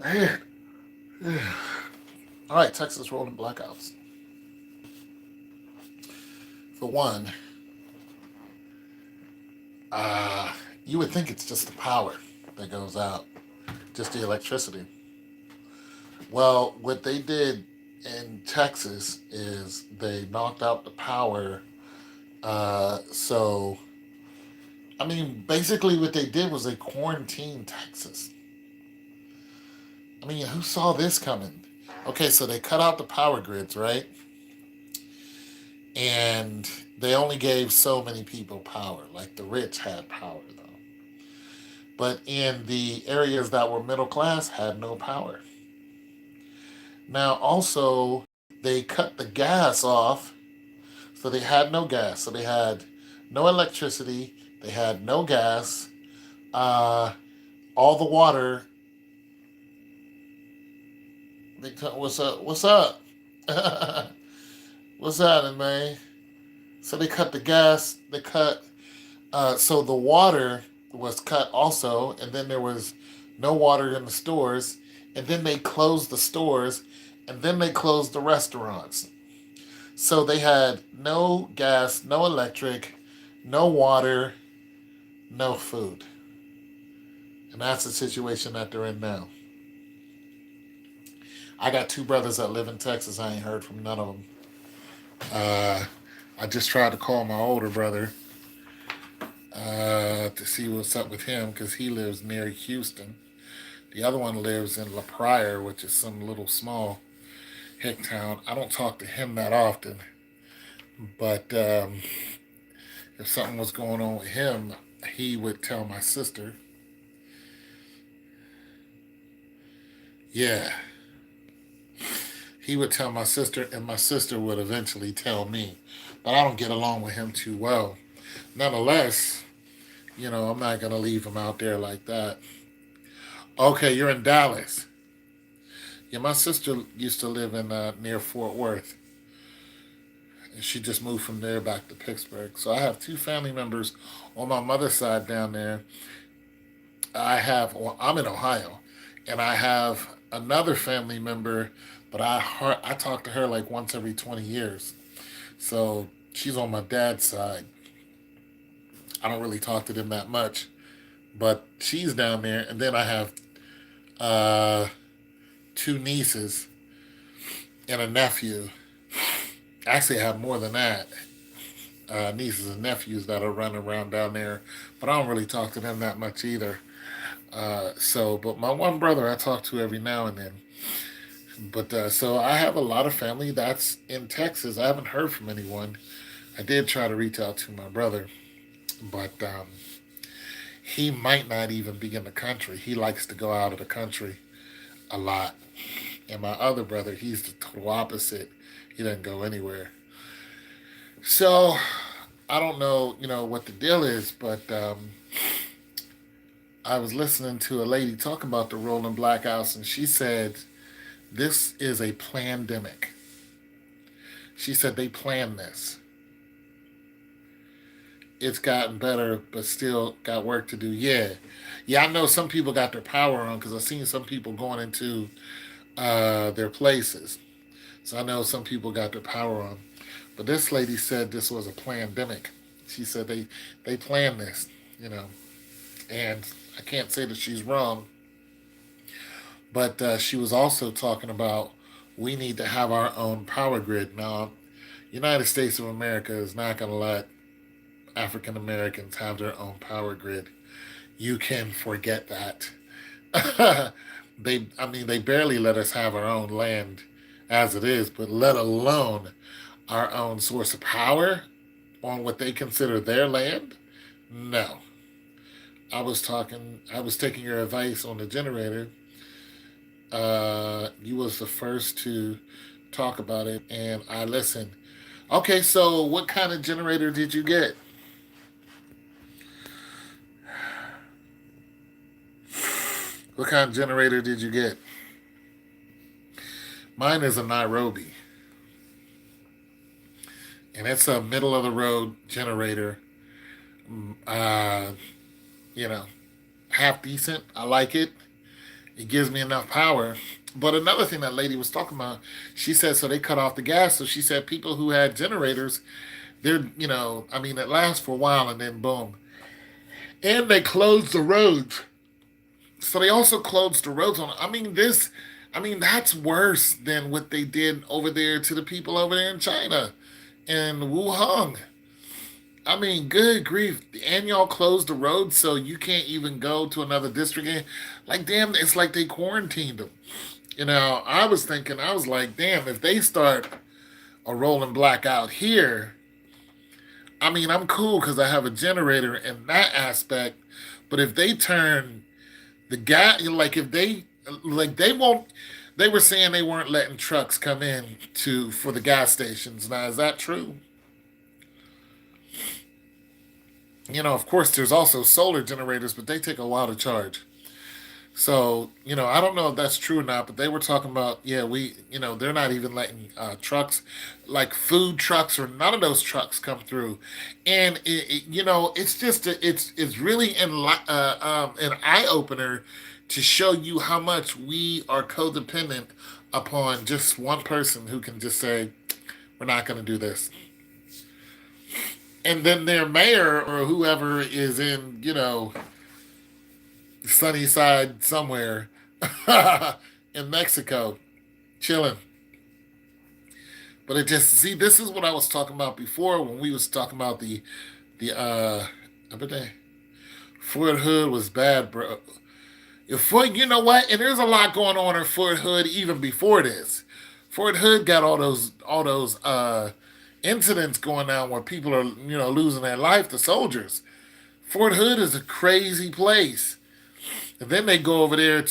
Man. All right, Texas rolling blackouts. For one, uh, you would think it's just the power that goes out, just the electricity. Well, what they did in Texas is they knocked out the power. So, I mean, basically, what they did was they quarantined Texas. I mean, who saw this coming? Okay, so they cut out the power grids, right? And they only gave so many people power. Like the rich had power, though. But in the areas that were middle class, had no power. Now, also, they cut the gas off, so they had no gas. So they had no electricity, they had no gas. Uh, all the water. What's up? What's up? What's happening, man? So they cut the gas. They cut. So the water was cut also, and then there was no water in the stores, and then they closed the stores, and then they closed the restaurants. So they had no gas, no electric, no water, no food. And that's the situation that they're in now. I got two brothers that live in Texas. I ain't heard from none of them. Uh, I just tried to call my older brother to see what's up with him because he lives near Houston. The other one lives in La Pryor, which is some little small hick town. I don't talk to him that often, but if something was going on with him, he would tell my sister. Yeah, he would tell my sister, and my sister would eventually tell me. But I don't get along with him too well. Nonetheless, I'm not going to leave him out there like that. Okay, you're in Dallas. Yeah, my sister used to live in near Fort Worth. And she just moved from there back to Pittsburgh. So I have two family members on my mother's side down there. Well, I'm in Ohio, and I have another family member, but I talk to her like once every 20 years. So she's on my dad's side. I don't really talk to them that much, but she's down there, and then I have uh, two nieces and a nephew. Actually, I have more than that. Nieces and nephews that are running around down there, but I don't really talk to them that much either. But my one brother I talk to every now and then. But so I have a lot of family that's in Texas. I haven't heard from anyone. I did try to reach out to my brother, but he might not even be in the country. He likes to go out of the country a lot. And my other brother, he's the total opposite. He doesn't go anywhere. So I don't know, what the deal is, but I was listening to a lady talk about the rolling blackouts, and she said this is a pandemic. She said they planned this. It's gotten better, but still got work to do. Yeah, yeah. I know some people got their power on because I've seen some people going into their places. So I know some people got their power on. But this lady said this was a pandemic. She said they planned this, and I can't say that she's wrong. But she was also talking about we need to have our own power grid. Now, United States of America is not going to let African Americans have their own power grid. You can forget that. They barely let us have our own land as it is, but let alone our own source of power on what they consider their land. No, I was taking your advice on the generator. You was the first to talk about it, and I listened. Okay, so what kind of generator did you get? What kind of generator did you get? Mine is a Nairobi, and it's a middle of the road generator. Uh, you know, half decent. I like it. It gives me enough power. But another thing that lady was talking about, she said, so they cut off the gas. So she said people who had generators, they're, I mean, it lasts for a while and then boom. And they closed the roads. So they also closed the roads on. I mean, that's worse than what they did over there to the people over there in China and Wuhan. I mean, good grief. And y'all closed the road so you can't even go to another district. Like, damn, it's like they quarantined them. I was thinking, I was like, damn, if they start a rolling blackout here, I mean, I'm cool because I have a generator in that aspect. But if they turn the gas, like if they, like they won't, they were saying they weren't letting trucks come in for the gas stations. Now, is that true? Of course, there's also solar generators, but they take a while to charge. So, I don't know if that's true or not, but they were talking about, yeah, they're not even letting trucks, like food trucks or none of those trucks come through. And, it's just, it's really an eye opener to show you how much we are codependent upon just one person who can just say, we're not going to do this. And then their mayor or whoever is in, sunny side somewhere in Mexico, chilling. But it just see this is what I was talking about before when we was talking about the Fort Hood was bad, bro. You know what? And there's a lot going on in Fort Hood even before this. Fort Hood got all those incidents going on where people are losing their life. The soldiers. Fort Hood is a crazy place. And then they go uh, over there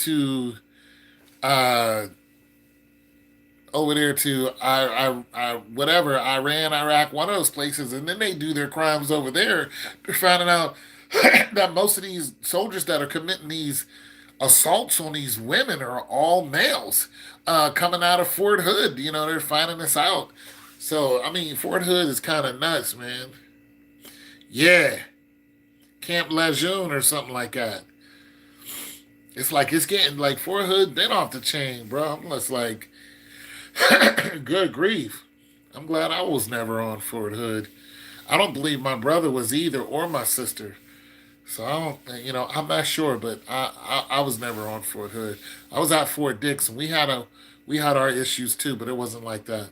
to whatever Iran, Iraq, one of those places, and then they do their crimes over there. They're finding out that most of these soldiers that are committing these assaults on these women are all males coming out of Fort Hood. They're finding this out. So I mean, Fort Hood is kind of nuts, man. Yeah, Camp Lejeune or something like that. It's like it's getting like Fort Hood been off the chain, bro. I'm just like, good grief. I'm glad I was never on Fort Hood. I don't believe my brother was either or my sister. So I don't, I'm not sure, but I was never on Fort Hood. I was at Fort Dix, and we had our issues too, but it wasn't like that.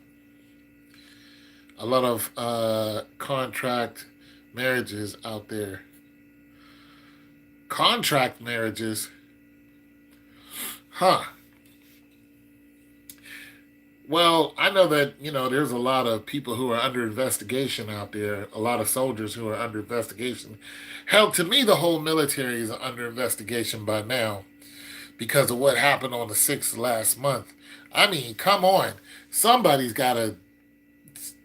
A lot of contract marriages out there. Contract marriages, huh? Well, I know that there's a lot of people who are under investigation out there. A lot of soldiers who are under investigation. Hell, to me, the whole military is under investigation by now because of what happened on the 6th last month. I mean, come on, somebody's got to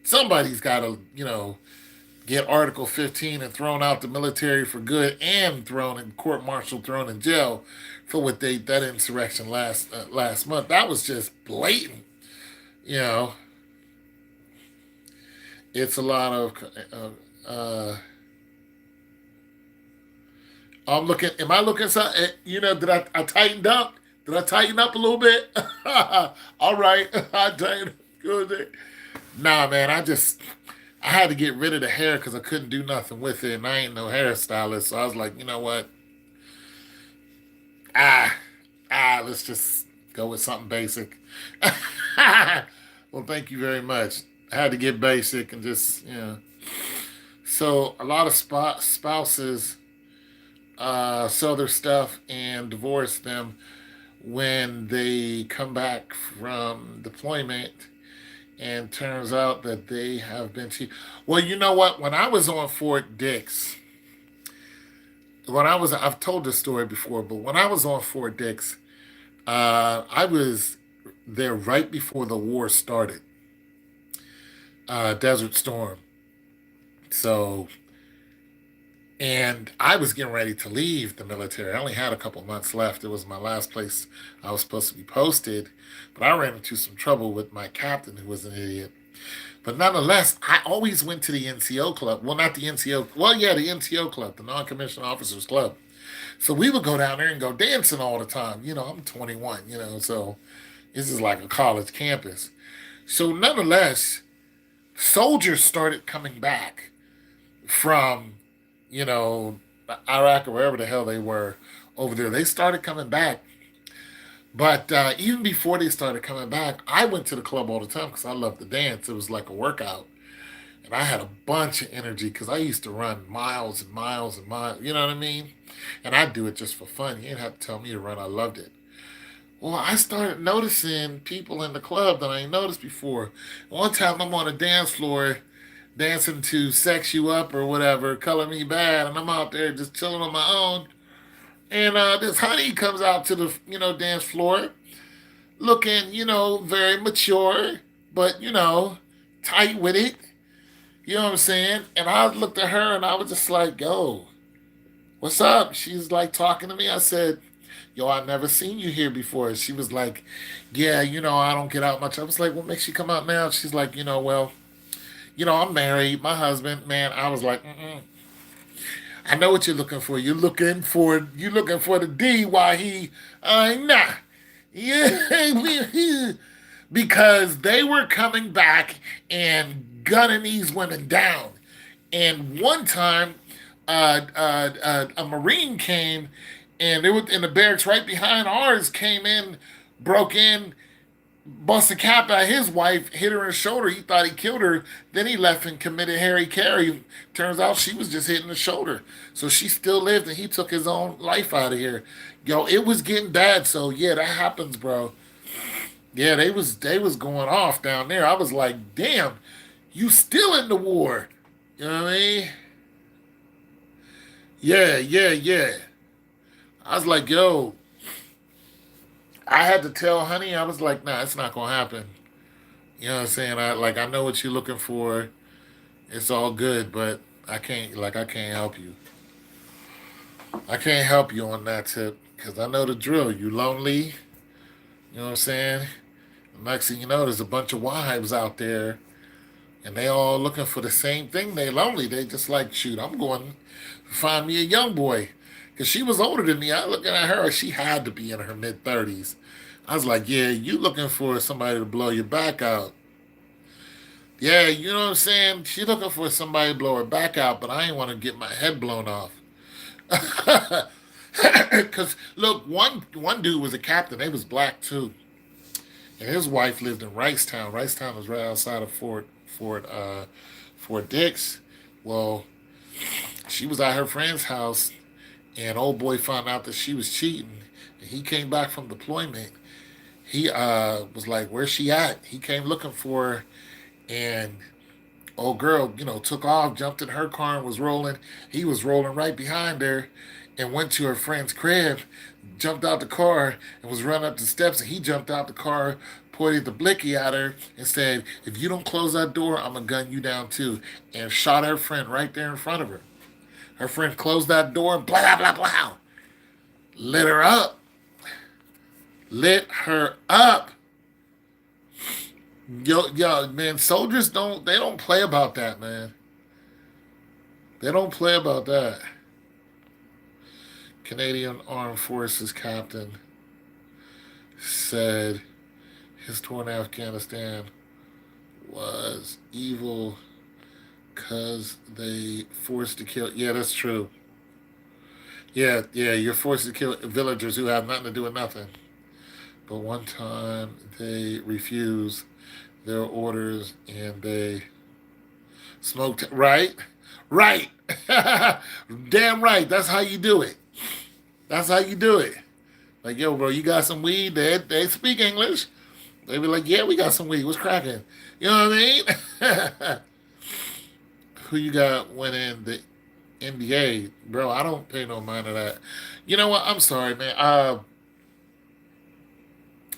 somebody's got to get Article 15 and thrown out the military for good and thrown in court martial, thrown in jail for what they that insurrection last month. That was just blatant. You know, it's a lot of. I'm looking. Am I looking? Did I tightened up? Did I tighten up a little bit? All right, I tightened up good. Nah, man, I had to get rid of the hair because I couldn't do nothing with it, and I ain't no hairstylist. So I was like, you know what? Ah, let's just go with something basic. Well, thank you very much. I had to get basic and just. So a lot of spouses sell their stuff and divorce them when they come back from deployment, and turns out that they have been cheated. Well, you know what? When I was on Fort Dix, I've told this story before, but when I was on Fort Dix, I was there right before the war started, Desert Storm. So, and I was getting ready to leave the military. I only had a couple months left. It was my last place I was supposed to be posted, but I ran into some trouble with my captain, who was an idiot. But nonetheless, I always went to the NCO club. Well, not the NCO. Well, yeah, the NCO club, the Non-Commissioned Officers Club. So we would go down there and go dancing all the time. I'm 21, so this is like a college campus. So nonetheless, soldiers started coming back from, you know, Iraq or wherever the hell they were over there. They started coming back. But even before they started coming back, I went to the club all the time because I loved to dance. It was like a workout. And I had a bunch of energy because I used to run miles and miles and miles. You know what I mean? And I'd do it just for fun. You didn't have to tell me to run. I loved it. Well, I started noticing people in the club that I ain't noticed before. One time I'm on a dance floor dancing to Sex You Up or whatever, Color Me Bad, and I'm out there just chilling on my own. And this honey comes out to the, dance floor looking, very mature, but, tight with it. You know what I'm saying? And I looked at her and I was just like, yo, what's up? She's like talking to me. I said, yo, I've never seen you here before. She was like, yeah, I don't get out much. I was like, what makes you come out now? She's like, well, I'm married. My husband, man, I was like, mm-mm. I know what you're looking for. You're looking for the D while he, nah. Yeah, because they were coming back and gunning these women down. And one time, a Marine came, and they were in the barracks right behind ours. Came in, broke in, bust a cap at his wife, hit her in the shoulder. He thought he killed her. Then he left and committed Harry Carey. Turns out she was just hitting the shoulder. So she still lived, and he took his own life out of here. Yo, it was getting bad. So yeah, that happens, bro. Yeah, they was going off down there. I was like, damn, you still in the war. You know what I mean? Yeah, yeah, yeah. I was like, yo, I had to tell honey, I was like, nah, it's not gonna happen. You know what I'm saying? I know what you're looking for. It's all good, but I can't help you. I can't help you on that tip because I know the drill. You lonely. You know what I'm saying? Next thing you know, there's a bunch of wives out there, and they all looking for the same thing. They lonely. They just like, shoot, I'm going to find me a young boy. Because she was older than me. I looking at her, she had to be in her mid 30s. I was like, yeah, you looking for somebody to blow your back out. Yeah, you know what I'm saying? She looking for somebody to blow her back out, but I ain't want to get my head blown off. Because look, one dude was a captain. They was black too, and his wife lived in Ricetown. Ricetown was right outside of Fort Dix. Well, she was at her friend's house, and old boy found out that she was cheating. And he came back from deployment. He was like, "Where's she at?" He came looking for her, and old girl, took off, jumped in her car and was rolling. He was rolling right behind her and went to her friend's crib, jumped out the car and was running up the steps. And he jumped out the car, pointed the blicky at her, and said, if you don't close that door, I'm going to gun you down too. And shot her friend right there in front of her. Her friend closed that door and blah, blah, blah. Lit her up. Lit her up. Yo, man, soldiers they don't play about that, man. They don't play about that. Canadian Armed Forces captain said his tour in Afghanistan was evil because they forced to kill. Yeah, that's true. Yeah, yeah, you're forced to kill villagers who have nothing to do with nothing. But one time they refused their orders and they smoked. Right, right. Damn right. That's how you do it. That's how you do it. Like, yo, bro, you got some weed? They speak English. They be like, yeah, we got some weed. What's cracking? You know what I mean? Who you got winning the NBA, bro? I don't pay no mind of that. You know what? I'm sorry, man. I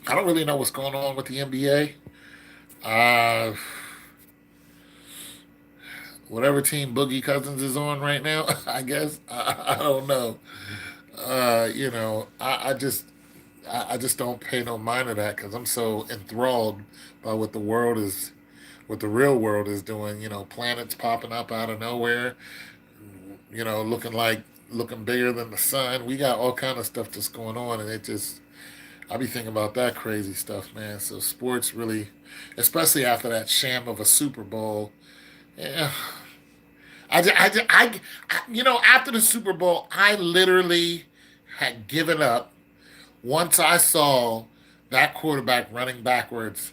don't really know what's going on with the NBA. Uh, whatever team Boogie Cousins is on right now, I guess. I don't know. I just don't pay no mind of that because I'm so enthralled by what the real world is doing. Planets popping up out of nowhere. Looking like looking bigger than the sun. We got all kind of stuff that's going on, and it just I be thinking about that crazy stuff, man. So sports really, especially after that sham of a Super Bowl. Yeah, after the Super Bowl, I literally had given up once I saw that quarterback running backwards,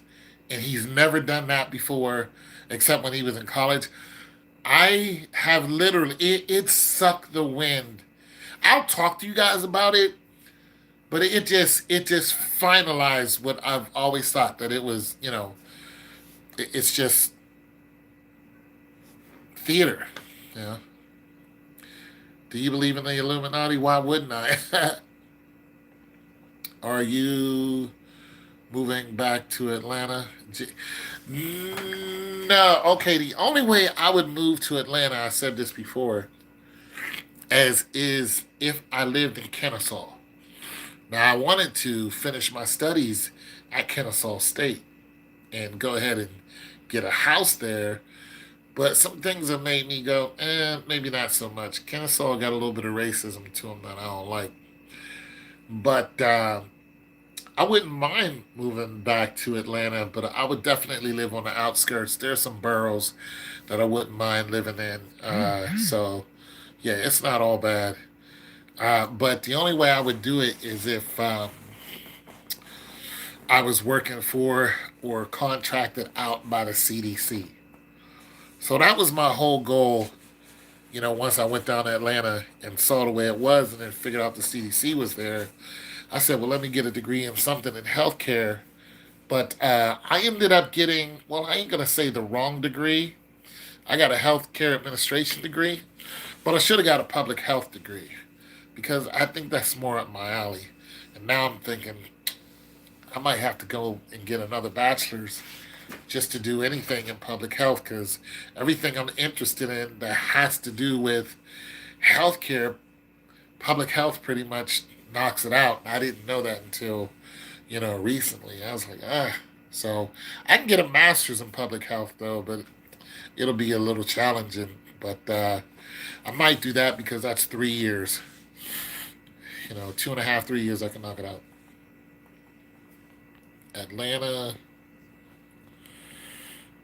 and he's never done that before, except when he was in college. I have literally it sucked the wind. I'll talk to you guys about it, but it just finalized what I've always thought that it was. It's just theater. Yeah. Do you believe in the Illuminati? Why wouldn't I? Are you moving back to Atlanta? No. Okay. The only way I would move to Atlanta, I said this before, as is if I lived in Kennesaw. Now I wanted to finish my studies at Kennesaw State and go ahead and get a house there. But some things have made me go, maybe not so much. Kennesaw got a little bit of racism to them that I don't like. But I wouldn't mind moving back to Atlanta, but I would definitely live on the outskirts. There's some boroughs that I wouldn't mind living in. So, yeah, it's not all bad. But the only way I would do it is if I was working for or contracted out by the CDC. So that was my whole goal. Once I went down to Atlanta and saw the way it was and then figured out the CDC was there, I said, well, let me get a degree in something in healthcare. But I ended up getting, well, I ain't going to say the wrong degree. I got a healthcare administration degree, but I should have got a public health degree because I think that's more up my alley. And now I'm thinking I might have to go and get another bachelor's just to do anything in public health because everything I'm interested in that has to do with healthcare, public health pretty much knocks it out. I didn't know that until, recently. I was like, ah. So I can get a master's in public health though, but it'll be a little challenging. But I might do that because that's 3 years. 2.5, 3 years, I can knock it out. Atlanta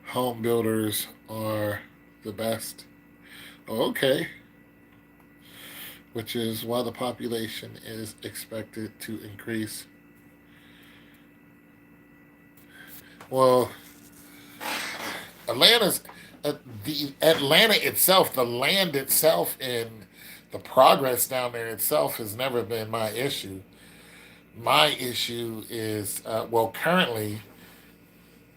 home builders are the best. Oh, okay. Which is why the population is expected to increase. Well, Atlanta's the Atlanta itself, the land itself, and the progress down there itself has never been my issue. My issue is, currently,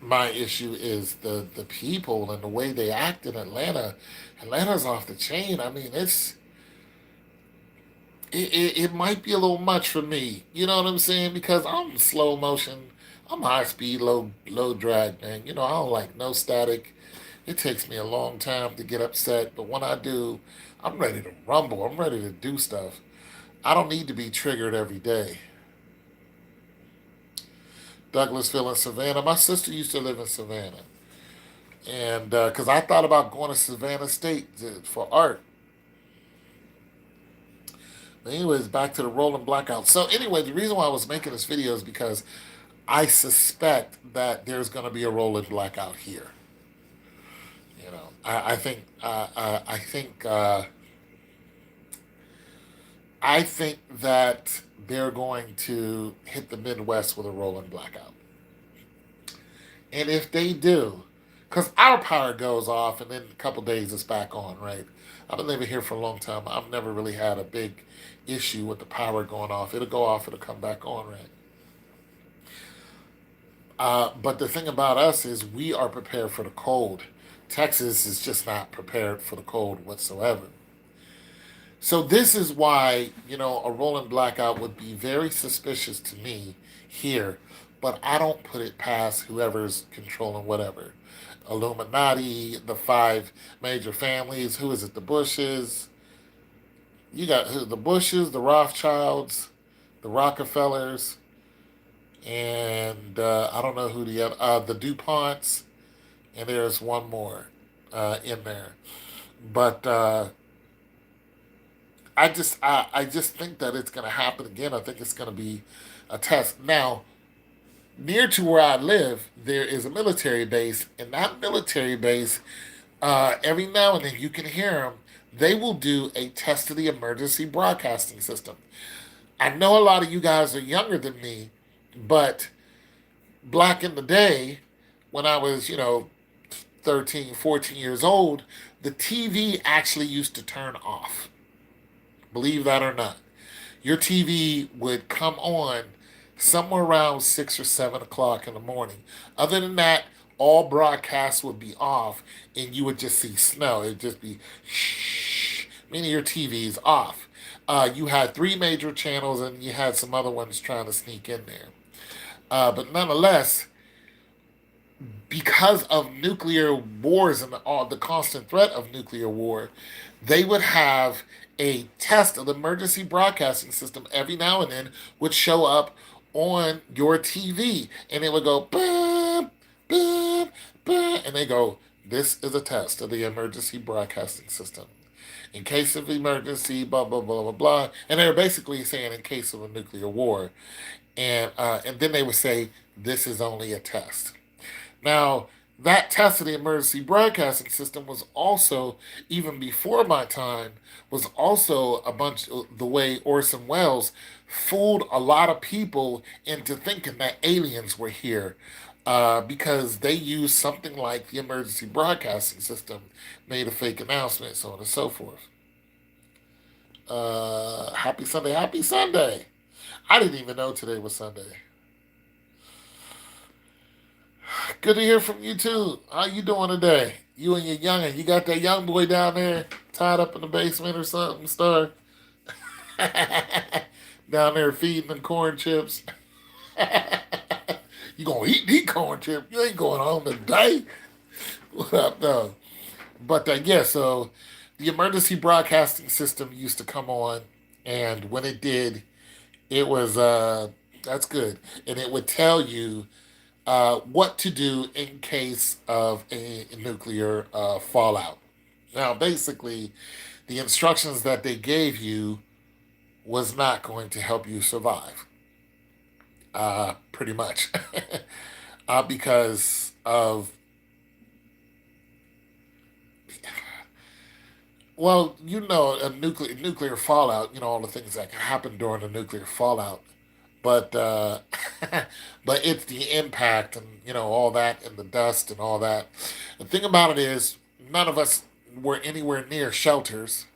my issue is the people and the way they act in Atlanta. Atlanta's off the chain. I mean, it might be a little much for me. You know what I'm saying? Because I'm slow motion. I'm high speed, low drag, man. I don't like no static. It takes me a long time to get upset, but when I do, I'm ready to rumble. I'm ready to do stuff. I don't need to be triggered every day. Douglasville and Savannah. My sister used to live in Savannah, and because I thought about going to Savannah State for art. Anyways, back to the rolling blackout. So anyway, the reason why I was making this video is because I suspect that there's going to be a rolling blackout here. I think that they're going to hit the Midwest with a rolling blackout. And if they do, because our power goes off and then a couple days it's back on, right? I've been living here for a long time. I've never really had a big issue with the power going off. It'll go off, it'll come back on, right? But the thing about us is we are prepared for the cold. Texas is just not prepared for the cold whatsoever. So this is why, a rolling blackout would be very suspicious to me here, but I don't put it past whoever's controlling whatever. Illuminati, the five major families, who is it? The Bushes. You got the Bushes, the Rothschilds, the Rockefellers, and I don't know who the other, the DuPonts, and there's one more in there. But I just think that it's going to happen again. I think it's going to be a test. Now, near to where I live, there is a military base, and that military base, every now and then you can hear them. They will do a test of the emergency broadcasting system. I know a lot of you guys are younger than me, but back in the day, when I was, 13, 14 years old, the TV actually used to turn off. Believe that or not. Your TV would come on somewhere around 6 or 7 o'clock in the morning. Other than that, all broadcasts would be off, and you would just see snow. It'd just be shh, meaning your TV is off. You had three major channels, and you had some other ones trying to sneak in there. But nonetheless, because of nuclear wars and the constant threat of nuclear war, they would have a test of the emergency broadcasting system every now and then would show up on your TV, and it would go boom, boom, boom, and they go, "This is a test of the emergency broadcasting system. In case of emergency, blah blah blah blah blah," and they're basically saying in case of a nuclear war, and then they would say, "This is only a test." Now, that test of the emergency broadcasting system was also, even before my time, was also a bunch of the way Orson Welles fooled a lot of people into thinking that aliens were here, because they used something like the emergency broadcasting system, made a fake announcement, so on and so forth. Happy Sunday, happy Sunday. I didn't even know today was Sunday. Good to hear from you too. How you doing today? You and your youngin'. You got that young boy down there tied up in the basement or something, Star? Down there feeding them corn chips. You gonna eat these corn chips? You ain't going home today. What up, though? But yeah, so the emergency broadcasting system used to come on, and when it did, it was that's good, and it would tell you what to do in case of a nuclear fallout. Now, basically, the instructions that they gave you was not going to help you survive, pretty much, because of, well, a nuclear fallout. You know all the things that can happen during a nuclear fallout, but but it's the impact and all that and the dust and all that. The thing about it is, none of us were anywhere near shelters,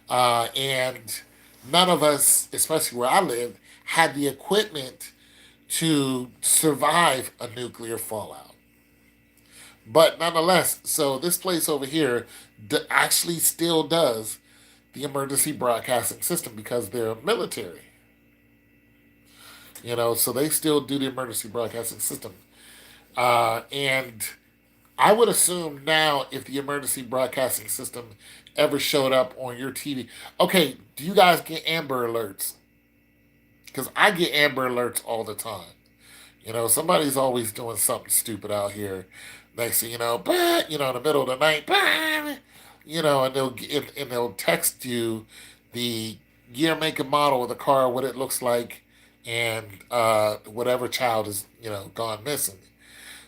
and none of us, especially where I lived, had the equipment to survive a nuclear fallout. But nonetheless, so this place over here actually still does the emergency broadcasting system because they're military. So they still do the emergency broadcasting system. And I would assume now, if the emergency broadcasting system ever showed up on your TV, okay, do you guys get Amber Alerts? Because I get Amber Alerts all the time. Somebody's always doing something stupid out here. Next thing you know, but in the middle of the night, bah, and they'll text you the year, make, and model of the car, what it looks like, and whatever child is gone missing.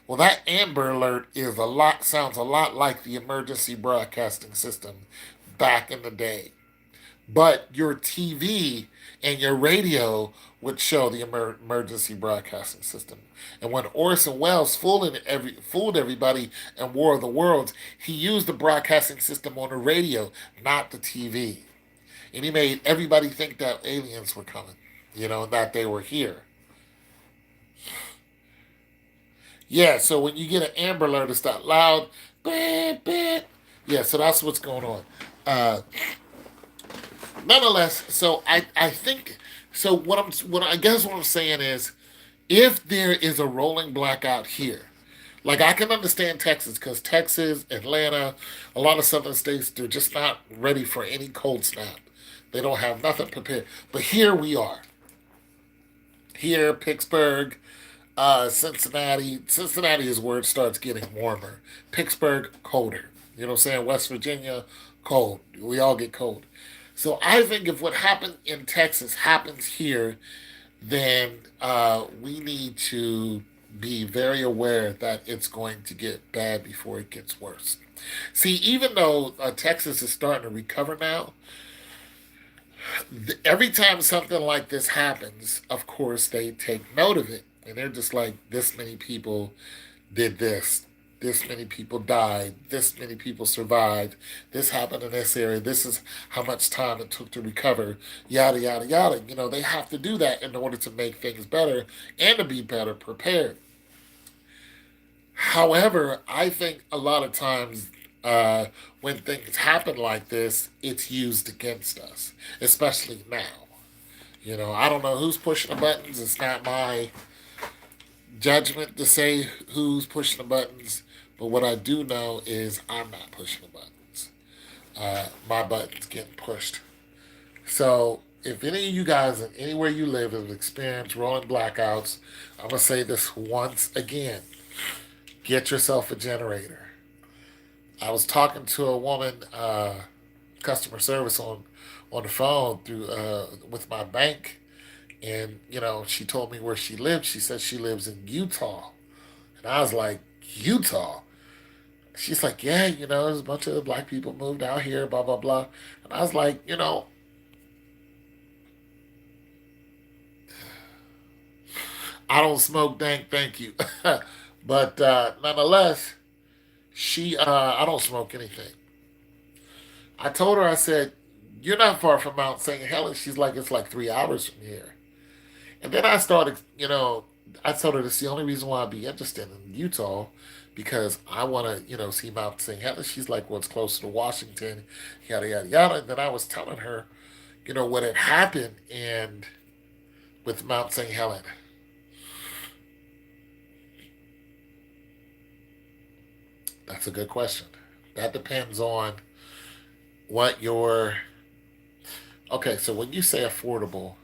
Well, that Amber Alert sounds a lot like the emergency broadcasting system back in the day. But your TV and your radio would show the emergency broadcasting system. And when Orson Welles fooled everybody in War of the Worlds, he used the broadcasting system on the radio, not the TV. And he made everybody think that aliens were coming, that they were here. Yeah, so when you get an Amber Alert, it's that loud, bah, bah. Yeah, so that's what's going on. Uh, Nonetheless, so I think, so what I guess what I'm saying is, if there is a rolling blackout here, like, I can understand Texas, because Texas, Atlanta, a lot of southern states, they're just not ready for any cold snap. They don't have nothing prepared. But here we are. Here, Pittsburgh, Cincinnati. Cincinnati is where it starts getting warmer. Pittsburgh, colder. You know what I'm saying? West Virginia, cold. We all get cold. So I think if what happened in Texas happens here, then we need to be very aware that it's going to get bad before it gets worse. See, even though Texas is starting to recover now, every time something like this happens, of course, they take note of it. And they're just like, this many people did this many people died, this many people survived, this happened in this area, this is how much time it took to recover, yada, yada, yada. They have to do that in order to make things better and to be better prepared. However, I think a lot of times uh, when things happen like this, it's used against us, especially now. I don't know who's pushing the buttons. It's not my judgment to say who's pushing the buttons, but what I do know is I'm not pushing the buttons. My button's getting pushed. So if any of you guys and anywhere you live have experienced rolling blackouts, I'm gonna say this once again: get yourself a generator. I was talking to a woman, customer service on the phone through with my bank, and she told me where she lived. She said she lives in Utah, and I was like, Utah. She's like, yeah, there's a bunch of black people moved out here, blah blah blah. And I was like, I don't smoke dank, thank you. But nonetheless, I don't smoke anything. I told her, I said, you're not far from Mount St. Helens. She's like, it's like 3 hours from here. And then I started, I told her that's the only reason why I'd be interested in Utah because I want to, see Mount St. Helens. She's like, well, it's closer to Washington, yada, yada, yada. And then I was telling her, what had happened and with Mount St. Helens. That's a good question. That depends on what your. Okay, so when you say affordable,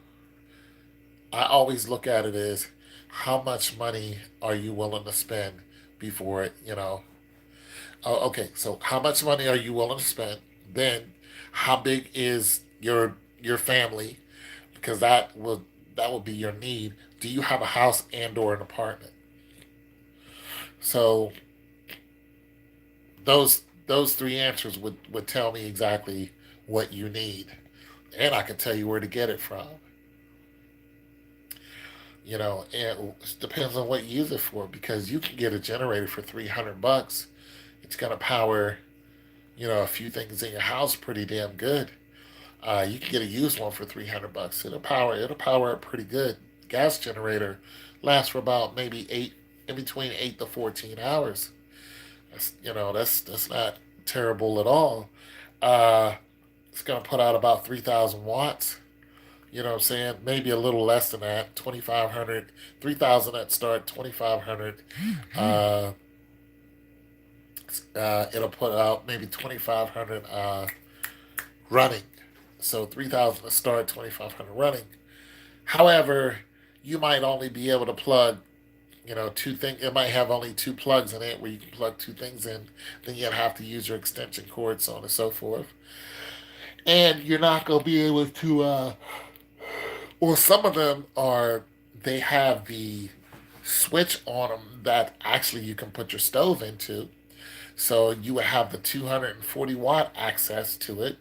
I always look at it as how much money are you willing to spend before it, Oh, okay, so how much money are you willing to spend? Then, how big is your family? Because that will be your need. Do you have a house and or an apartment? So those three answers would tell me exactly what you need, and I can tell you where to get it from. And it depends on what you use it for because you can get a generator for $300. It's gonna power a few things in your house pretty damn good. You can get a used one for $300. It'll power it pretty good. Gas generator lasts for about maybe in between 8 to 14 hours. That's not terrible at all. Uh, it's gonna put out about 3,000 watts. You know what I'm saying? Maybe a little less than that. 2,500, 3,000 at start. 2,500. Uh, it'll put out maybe 2,500 running. So 3,000 to start, 2,500 running. However, you might only be able to plug, two things. It might have only two plugs in it where you can plug two things in. Then you'd have to use your extension cord, so on and so forth. And you're not going to be able to, or some of them are, they have the switch on them that actually you can put your stove into. So you would have the 240-watt access to it.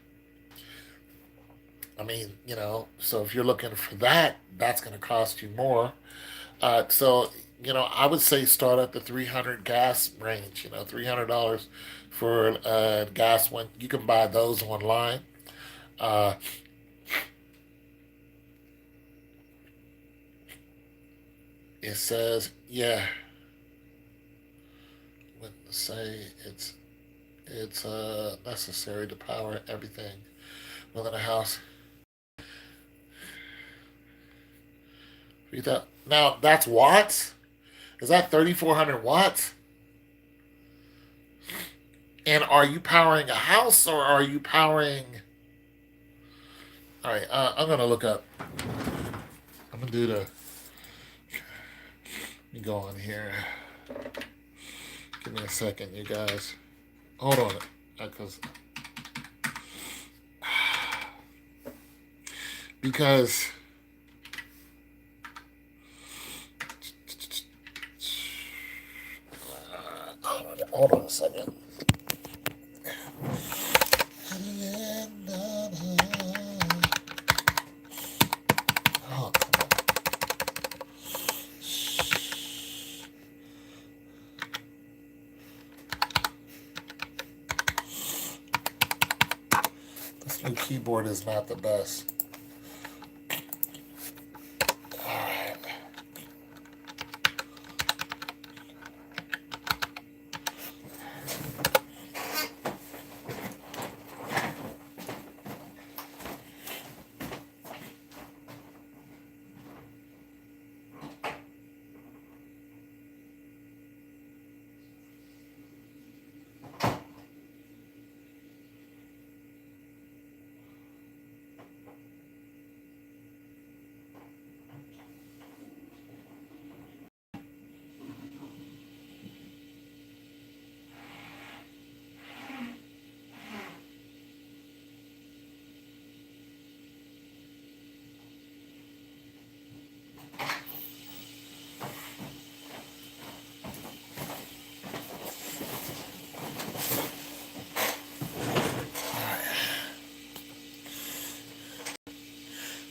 I mean, so if you're looking for that, that's going to cost you more. So, I would say start at the 300 gas range, $300 for gas one. You can buy those online. Uh, it says, yeah, when say it's necessary to power everything within a house. Now that's watts. Is that 3,400 watts? And are you powering a house or are you powering? All right, I'm gonna look up. I'm gonna do the. Let me go on here. Give me a second, you guys. Hold on, because because hold on a second. Oh, this new keyboard is not the best. All right.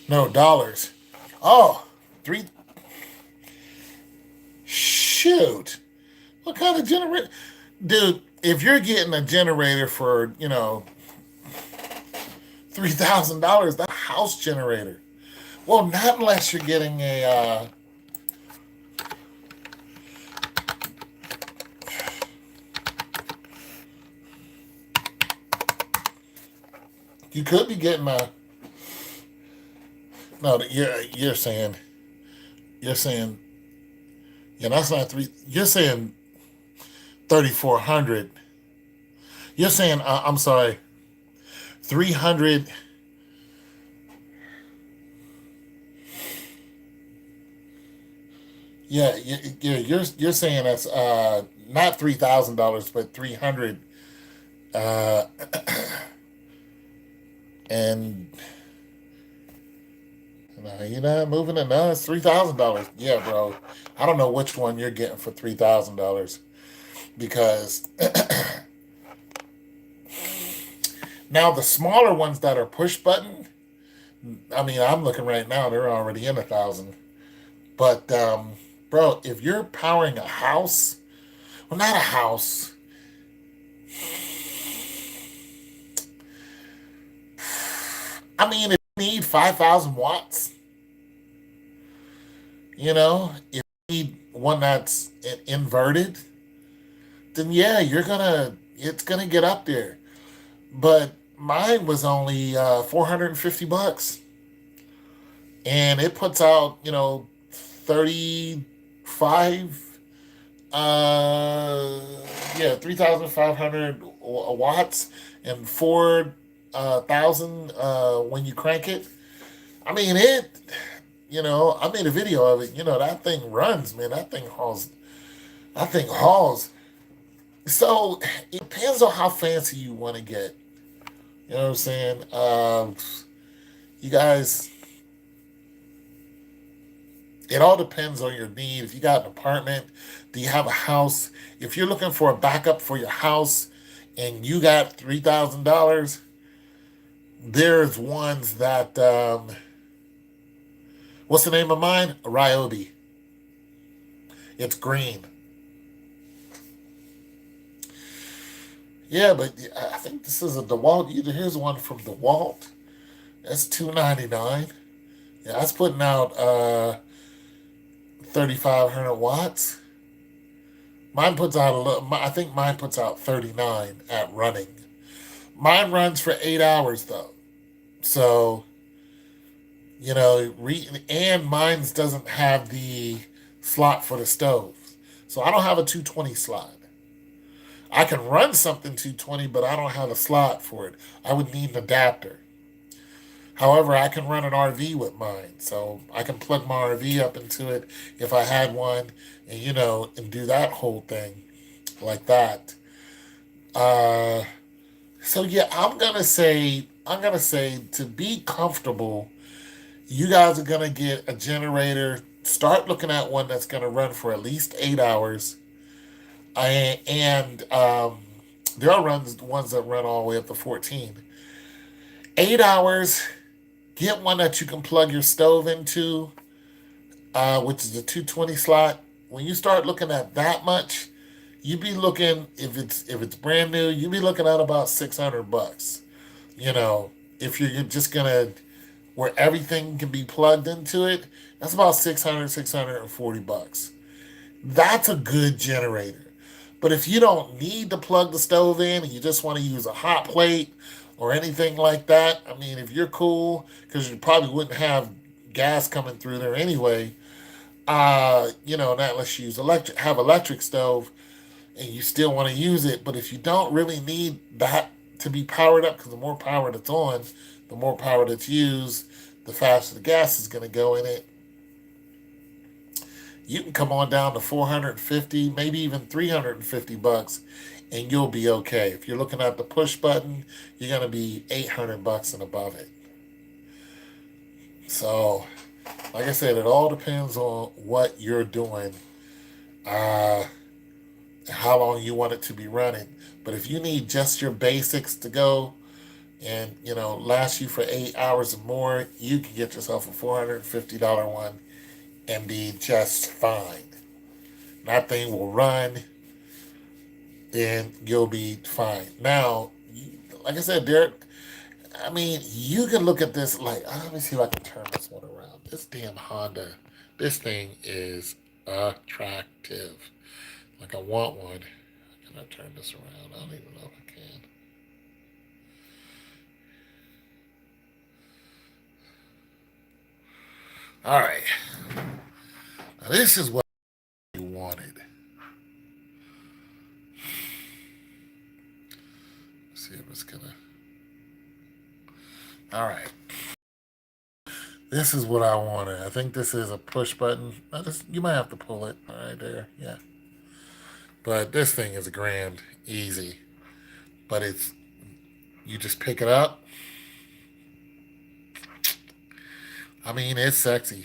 No, dollars. Oh, three. Shoot. What kind of generator? Dude, if you're getting a generator for, $3,000, that's a house generator. Well, not unless you're getting you could be getting a, no, you're saying, yeah, that's not three, you're saying 3,400. You're saying, I'm sorry, 300. Yeah, you're saying that's not $3,000, but 300, uh, and no, you're not moving it. No, it's $3,000. Yeah, bro. I don't know which one you're getting for $3,000 because now the smaller ones that are push button. I mean, I'm looking right now; they're already in 1,000. But bro, if you're powering a house, well, not a house. I mean, if you need 5,000 watts, if you need one that's inverted, then yeah, it's gonna get up there. But mine was only $450, and it puts out 35, uh, yeah, 3,500 watts and 4,000 when you crank it. I mean it. I made a video of it. That thing runs, man. That thing hauls. That thing hauls. So it depends on how fancy you want to get. You know what I'm saying? You guys, it all depends on your need. If you got an apartment, do you have a house? If you're looking for a backup for your house and you got $3,000, there's ones that, what's the name of mine? A Ryobi. It's green. Yeah, but I think this is a DeWalt. Here's one from DeWalt. That's 299. Yeah, that's putting out 3,500 watts. Mine puts out a little. I think mine puts out 39 at running. Mine runs for 8 hours though, so and mine's doesn't have the slot for the stove, so I don't have a 220 slot. I can run something 220, but I don't have a slot for it. I would need an adapter. However, I can run an RV with mine, so I can plug my RV up into it if I had one, and and do that whole thing like that. Uh, so yeah, I'm gonna say to be comfortable, You guys are going to get a generator. Start looking at one that's going to run for at least 8 hours. And there are ones that run all the way up to 14. 8 hours. Get one that you can plug your stove into, which is a 220 slot. When you start looking at that much, you be looking, if it's brand new, you be looking at about $600. You know, if you're just gonna where everything can be plugged into it, that's about 640 bucks. That's a good generator. But if you don't need to plug the stove in and you just want to use a hot plate or anything like that, I mean, if you're cool, because you probably wouldn't have gas coming through there anyway, not unless you have electric stove and you still want to use it. But if you don't really need that to be powered up, because the more power that's on, the more power that's used, the faster the gas is going to go in it. You can come on down to 450, maybe even 350 bucks, and you'll be okay. If you're looking at the push button, you're going to be 800 bucks and above it. So, like I said, it all depends on what you're doing, uh, how long you want it to be running. But if you need just your basics to go and last you for 8 hours or more, you can get yourself a $450 one and be just fine. That thing will run, and you'll be fine. Now, like I said, Derek, I mean, you can look at this like, let me see if I can turn this one around. This damn Honda, this thing is attractive. Like, I want one. Can I turn this around? I don't even know if I can. All right. Now, this is what you wanted. Let's see if it's gonna. All right. This is what I wanted. I think this is a push button. You might have to pull it. All right, there. Yeah. But this thing is a grand, easy. But you just pick it up. I mean, it's sexy.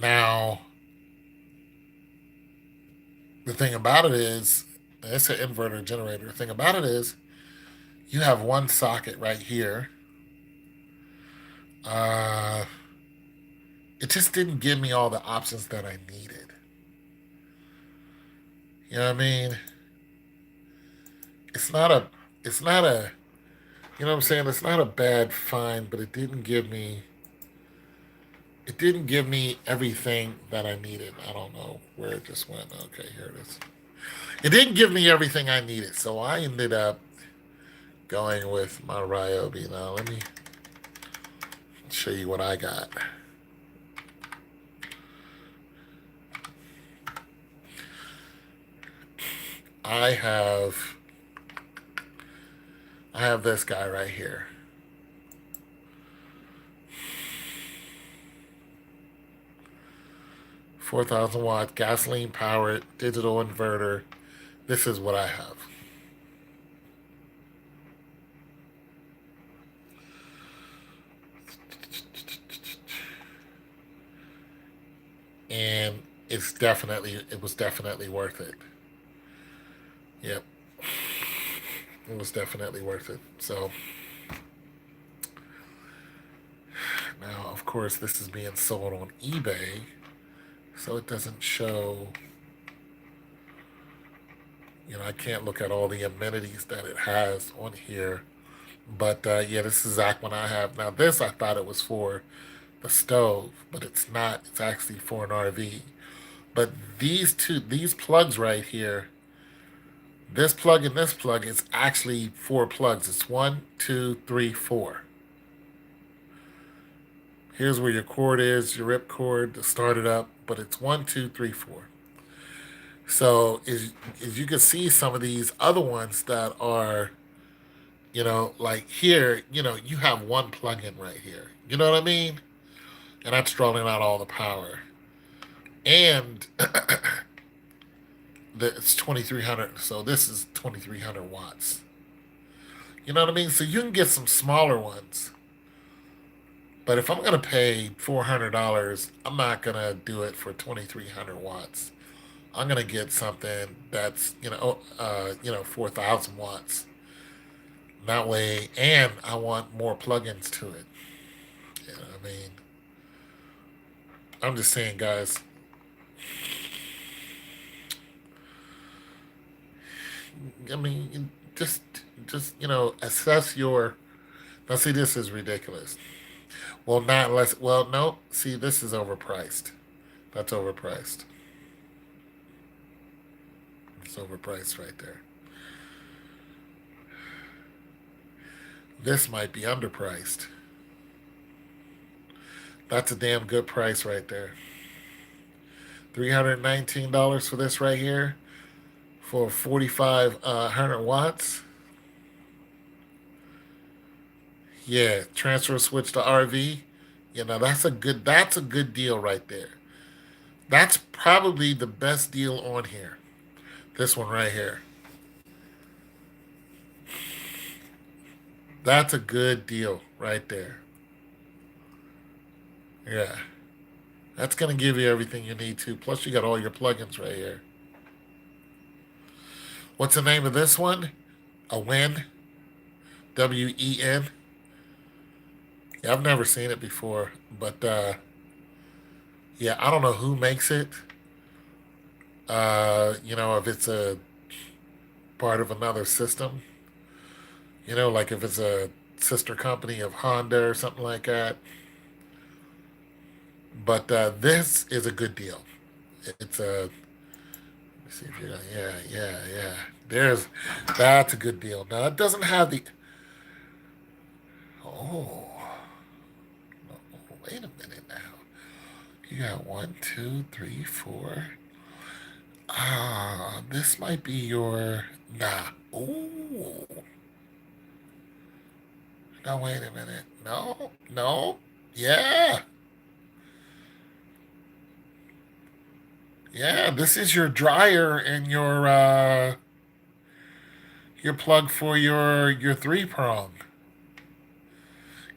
Now, the thing about it is, it's an inverter generator. The thing about it is, you have one socket right here. Uh, it just didn't give me all the options that I needed. You know what I mean? It's not a, it's not a, you know what I'm saying? It's not a bad find, but it didn't give me everything that I needed. I don't know where it just went. Okay, here it is. It didn't give me everything I needed, so I ended up going with my Ryobi. Now let me show you what I got. I have I have this guy right here. 4,000 watt gasoline powered digital inverter. This is what I have. And it was definitely worth it. Yep. It was definitely worth it. So now, of course, this is being sold on eBay, so it doesn't show. I can't look at all the amenities that it has on here. But yeah, this is exact one I have. Now, this I thought it was for the stove, but it's not. It's actually for an RV. But these plugs right here, this plug and this plug, is actually four plugs. It's one, two, three, four. Here's where your cord is, your rip cord to start it up, but it's one, two, three, four. So as you can see, some of these other ones that are, like here, you have one plug-in right here. You know what I mean? And that's drawing out all the power. And it's 2,300. So this is 2,300 watts. You know what I mean? So you can get some smaller ones. But if I'm gonna pay $400, I'm not gonna do it for 2,300 watts. I'm gonna get something that's 4,000 watts. That way, and I want more plugins to it. I mean, I'm just saying, guys. I mean, just assess your. Now, see, this is ridiculous. Well, not less. Well, no. See, this is overpriced. That's overpriced. It's overpriced right there. This might be underpriced. That's a damn good price right there. $319 for this right here for 4,500 watts. Yeah, transfer switch to RV. That's a good deal right there. That's probably the best deal on here. This one right here. That's a good deal right there. Yeah. That's going to give you everything you need to. Plus, you got all your plugins right here. What's the name of this one? A Win. WEN. Yeah, I've never seen it before. But, yeah, I don't know who makes it. If it's a part of another system. Like if it's a sister company of Honda or something like that. But this is a good deal. It's a. Let's see if you're. Yeah, yeah, yeah. That's a good deal. Now it doesn't have the. Oh, wait a minute now. You got one, two, three, four. This might be your. Nah. Oh. No, wait a minute. No, no. Yeah. Yeah, this is your dryer and your plug for your three prong.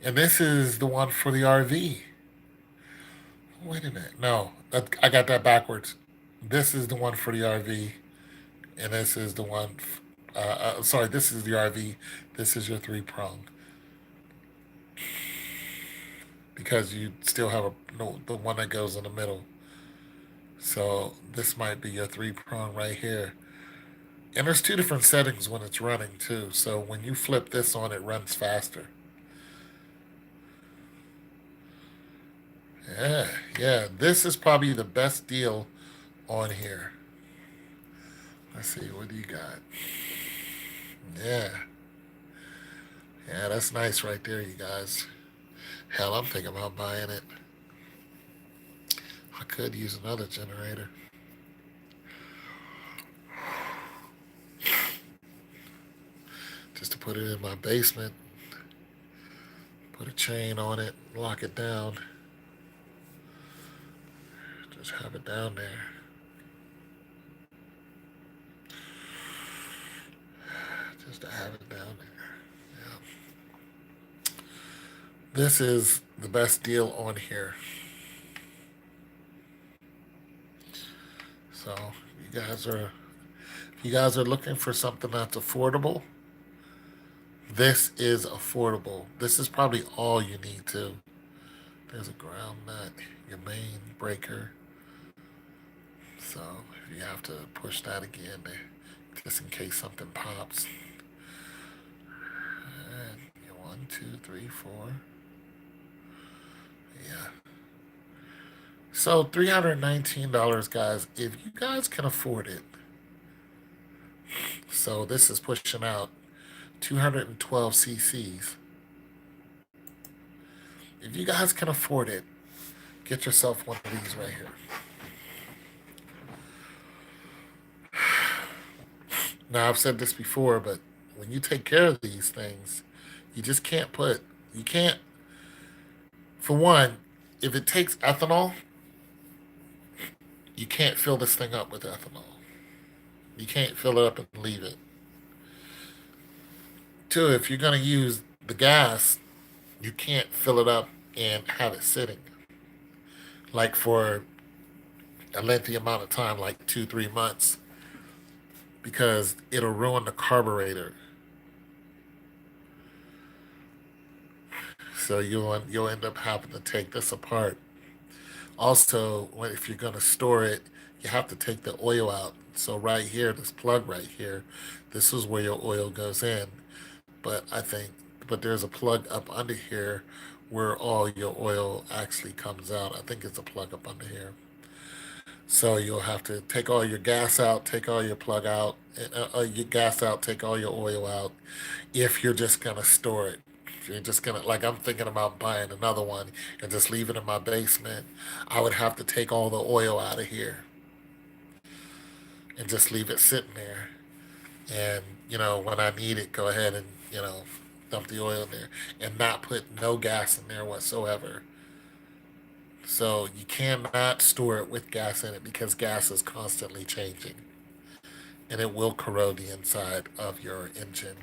And this is the one for the RV. Wait a minute. No, I got that backwards. This is the one for the RV, and this is the one. Sorry, this is the RV. This is your three prong because you still have no, the one that goes in the middle. So this might be your three prong right here. And there's two different settings when it's running too. So when you flip this on, it runs faster. Yeah, yeah. This is probably the best deal on here. Let's see, what do you got? Yeah, yeah, that's nice right there, you guys. Hell, I'm thinking about buying it. I could use another generator. Just to put it in my basement, put a chain on it, lock it down, just have it down there. Just to have it down there. Yeah. This is the best deal on here. So if you guys are looking for something that's affordable, this is affordable. This is probably all you need to. There's a ground nut, your main breaker. So if you have to push that again, just in case something pops. And one, two, three, four. Yeah. So $319, guys. If you guys can afford it. So this is pushing out 212 cc's. If you guys can afford it, get yourself one of these right here. Now, I've said this before, but when you take care of these things, you just can't you can't, for one, if it takes ethanol, you can't fill this thing up with ethanol. You can't fill it up and leave it. Two, if you're going to use the gas, you can't fill it up and have it sitting like for a lengthy amount of time, like 2, 3 months, because it'll ruin the carburetor. So you'll end up having to take this apart. Also, if you're going to store it, you have to take the oil out. So right here, this plug right here, this is where your oil goes in. But I think, but there's a plug up under here where all your oil actually comes out. I think it's a plug up under here. So you'll have to take all your gas out, take all your plug out, your gas out, take all your oil out. If you're just gonna store it, if you're just gonna like, I'm thinking about buying another one and just leave it in my basement. I would have to take all the oil out of here and just leave it sitting there. And when I need it, go ahead and dump the oil in there and not put no gas in there whatsoever. So you cannot store it with gas in it because gas is constantly changing and it will corrode the inside of your engine.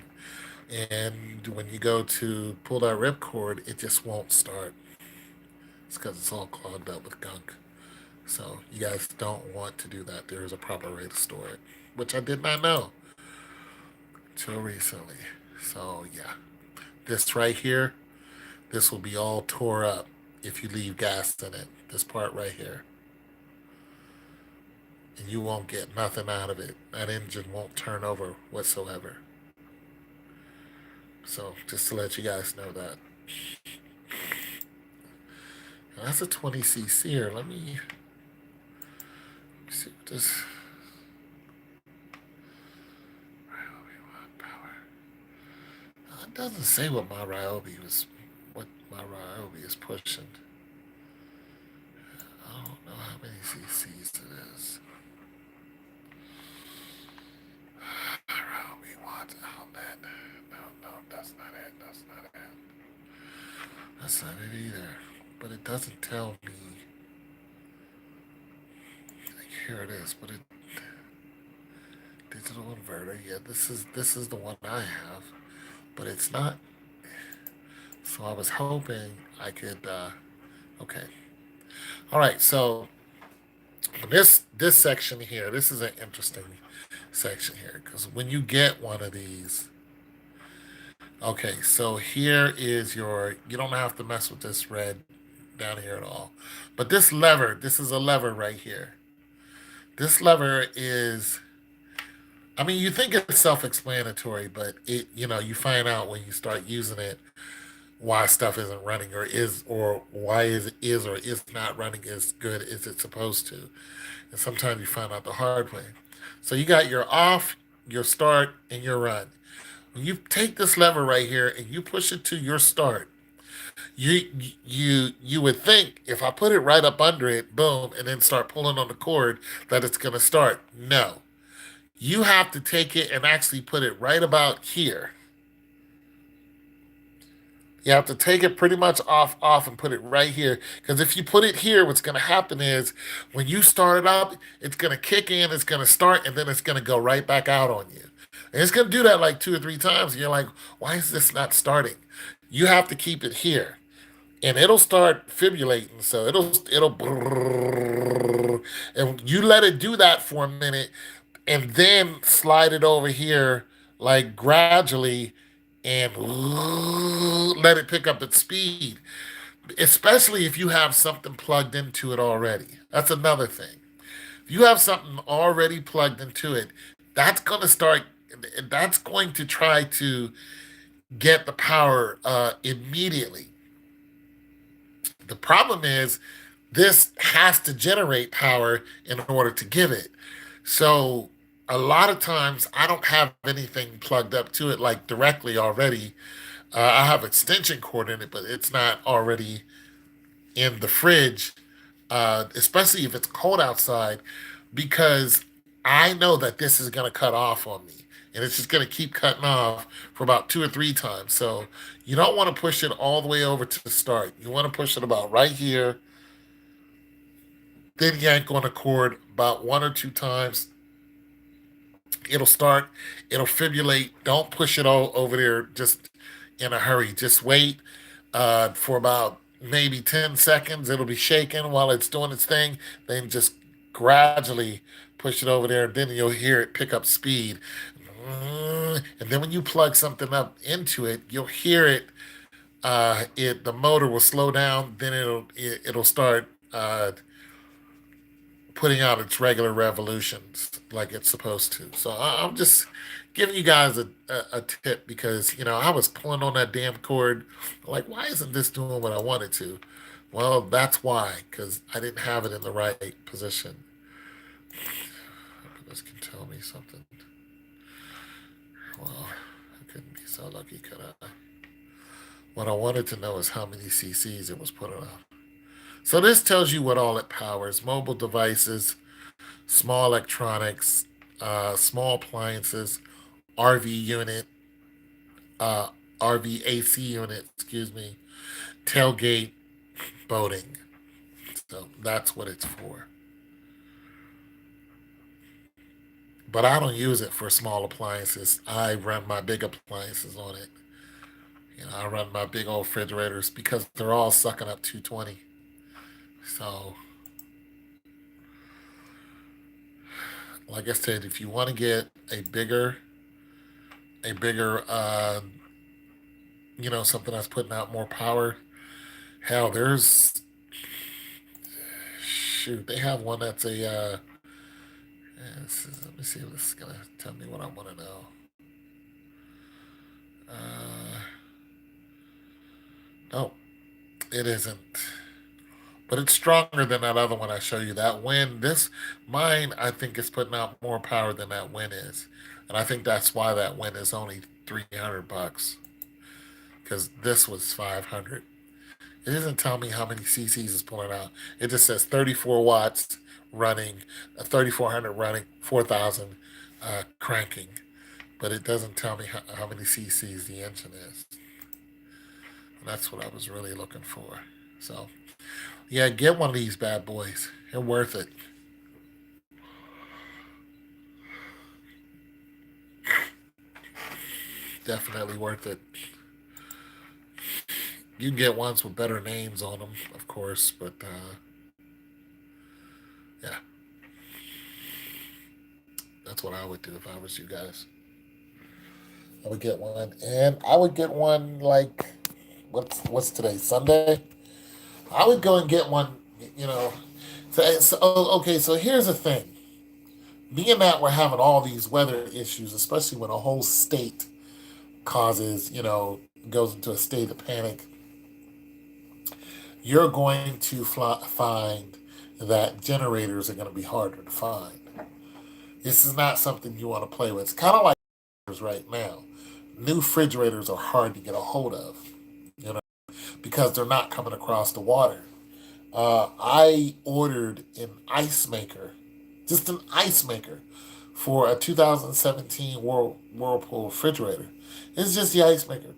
And when you go to pull that ripcord, it just won't start. It's because it's all clogged up with gunk. So you guys don't want to do that. There is a proper way to store it, which I did not know till recently. So yeah, this right here, this will be all tore up if you leave gas in it. This part right here. And you won't get nothing out of it. That engine won't turn over whatsoever. So just to let you guys know that. Now, that's a 20cc here. Let me see what this Ryobi power. It doesn't say what my Ryobi is pushing. I don't know how many cc's it is. Ryobi watt outlet. No, no, that's not it. That's not it. That's not it either. But it doesn't tell me. Like, here it is, but it digital inverter. Yeah, this is the one I have, but it's not. So I was hoping I could. Okay. All right. So this section here, this is an interesting section here because when you get one of these, okay, so here is your. You don't have to mess with this red down here at all, but this lever, this is a lever right here. This lever is. I mean, you think it's self-explanatory, but you find out when you start using it why stuff isn't running or why is or is not running as good as it's supposed to. And sometimes you find out the hard way. So you got your off, your start, and your run. When you take this lever right here and you push it to your start, you would think if I put it right up under it, boom, and then start pulling on the cord that it's gonna start. No. You have to take it and actually put it right about here. You have to take it pretty much off, and put it right here. Because if you put it here, what's going to happen is when you start it up, it's going to kick in, it's going to start, and then it's going to go right back out on you. And it's going to do that like 2 or 3 times. And you're like, why is this not starting? You have to keep it here. And it'll start fibrillating. So it'll brrrr, and you let it do that for a minute and then slide it over here like gradually and let it pick up its speed, especially if you have something plugged into it already. That's another thing. If you have something already plugged into it, that's going to start, that's going to try to get the power immediately. The problem is this has to generate power in order to give it. So a lot of times I don't have anything plugged up to it like directly already. I have extension cord in it, but it's not already in the fridge, especially if it's cold outside, because I know that this is going to cut off on me. And it's just going to keep cutting off for about 2 or 3 times. So you don't want to push it all the way over to the start. You want to push it about right here, then yank on the cord about 1 or 2 times. It'll start, it'll fibrillate. Don't push it all over there just in a hurry. Just wait for about maybe 10 seconds. It'll be shaking while it's doing its thing. Then just gradually push it over there. Then you'll hear it pick up speed. And then when you plug something up into it, you'll hear it. The motor will slow down. Then it'll start putting out its regular revolutions like it's supposed to. So I'm just giving you guys a tip because I was pulling on that damn cord. Like, why isn't this doing what I wanted to? Well, that's why, because I didn't have it in the right position. Hope this can tell me something. Well, I couldn't be so lucky, could I? What I wanted to know is how many cc's it was putting out. So this tells you what all it powers: mobile devices, small electronics, small appliances, RV unit, uh, RV AC unit, excuse me, tailgate, boating. So that's what it's for. But I don't use it for small appliances. I run my big appliances on it. I run my big old refrigerators because they're all sucking up 220. So, like I said, if you want to get a bigger, something that's putting out more power, hell, shoot, they have one that's let me see if this is gonna tell me what I want to know. Uh, no, it isn't. But it's stronger than that other one I show you. That wind, this mine, I think is putting out more power than that wind is, and I think that's why that wind is only $300 because this was 500. It doesn't tell me how many cc's it's pulling out. It just says 34 watts running, 3400 running, 4000 cranking, but it doesn't tell me how many cc's the engine is. And that's what I was really looking for. So yeah, get one of these bad boys. They're worth it. Definitely worth it. You can get ones with better names on them, of course, but yeah, that's what I would do if I was you guys. I would get one, and I would get one like what's today? Sunday. I would go and get one. You know, okay. So here's the thing. Being that we're having all these weather issues, especially when a whole state causes, goes into a state of panic, you're going to find that generators are going to be harder to find. This is not something you want to play with. It's kind of like right now. New refrigerators are hard to get a hold of, you know, because they're not coming across the water. I ordered an ice maker, just an ice maker, for a 2017 Whirlpool refrigerator. It's just the ice maker.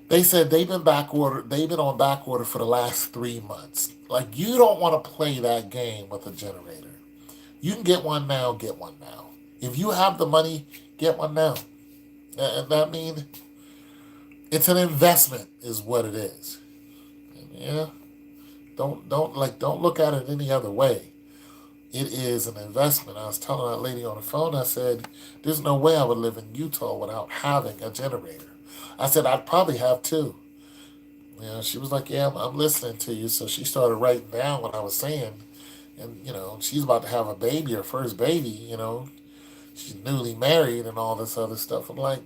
They said they've been back order. They've been on back order for the last 3 months. Like, you don't want to play that game with a generator. You can get one now. Get one now. If you have the money, get one now. And I mean, it's an investment, is what it is. And yeah, don't look at it any other way. It is an investment. I was telling that lady on the phone. I said, "There's no way I would live in Utah without having a generator." I said, "I'd probably have two." She was like, "Yeah, I'm listening to you." So she started writing down what I was saying, and she's about to have a baby, her first baby. She's newly married and all this other stuff. I'm like,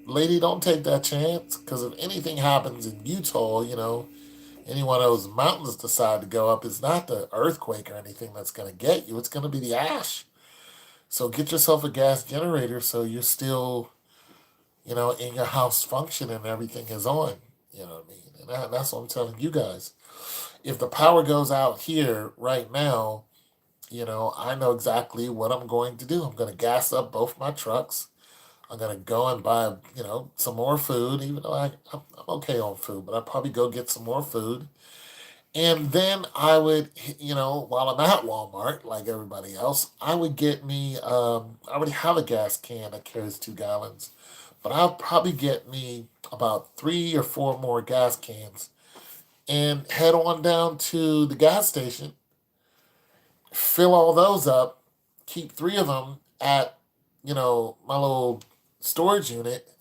lady, don't take that chance, because if anything happens in Utah, any one of those mountains decide to go up, it's not the earthquake or anything that's going to get you. It's going to be the ash. So get yourself a gas generator so you're still, in your house functioning and everything is on. You know what I mean? And that's what I'm telling you guys. If the power goes out here right now, I know exactly what I'm going to do. I'm going to gas up both my trucks. I'm gonna go and buy, some more food. Even though I'm okay on food, but I'd probably go get some more food, and then I would, while I'm at Walmart, like everybody else, I would get me. I already have a gas can that carries 2 gallons, But I'll probably get me about 3 or 4 more gas cans and head on down to the gas station, fill all those up, keep 3 of them at, my little storage unit,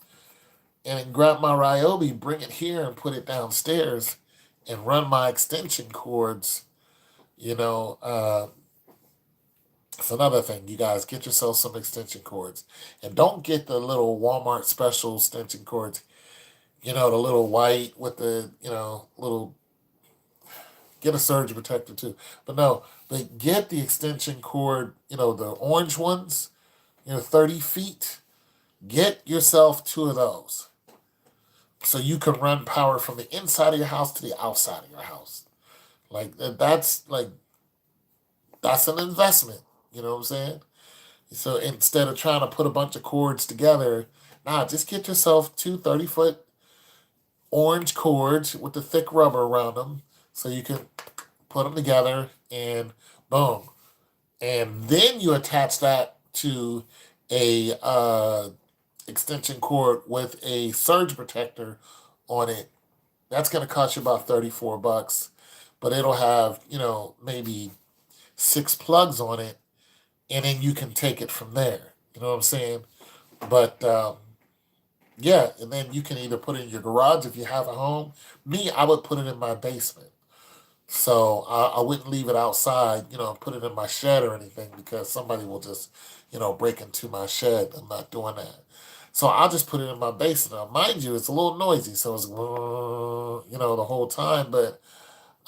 and then grab my Ryobi, bring it here and put it downstairs and run my extension cords. You know, it's another thing. You guys get yourself some extension cords and don't get the little Walmart special extension cords. The little white with the, little, get a surge protector too. But no, but get the extension cord, the orange ones, 30 feet. Get yourself 2 of those so you can run power from the inside of your house to the outside of your house. That's an investment. You know what I'm saying? So instead of trying to put a bunch of cords together, nah, just get yourself 2 30-foot orange cords with the thick rubber around them so you can put them together and boom. And then you attach that to a extension cord with a surge protector on it. That's going to cost you about 34 bucks, but it'll have, maybe 6 plugs on it, and then you can take it from there. You know what I'm saying? But yeah, and then you can either put it in your garage if you have a home. Me, I would put it in my basement. So I wouldn't leave it outside, put it in my shed or anything because somebody will just, break into my shed. I'm not doing that. So I'll just put it in my basement. Now, mind you, it's a little noisy, so it's, the whole time, but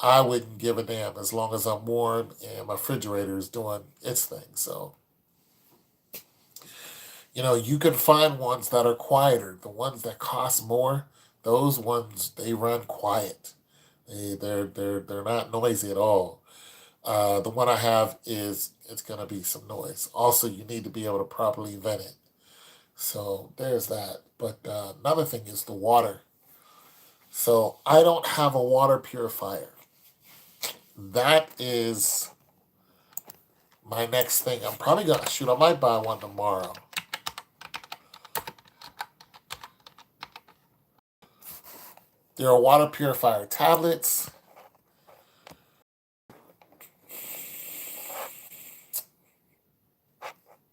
I wouldn't give a damn as long as I'm warm and my refrigerator is doing its thing. So, you can find ones that are quieter. The ones that cost more, those ones, they run quiet. They're not noisy at all. The one I have is it's gonna be some noise. Also, you need to be able to properly vent it. So there's that. But another thing is the water. So I don't have a water purifier. That is my next thing. I'm probably gonna shoot. I might buy one tomorrow. There are water purifier tablets.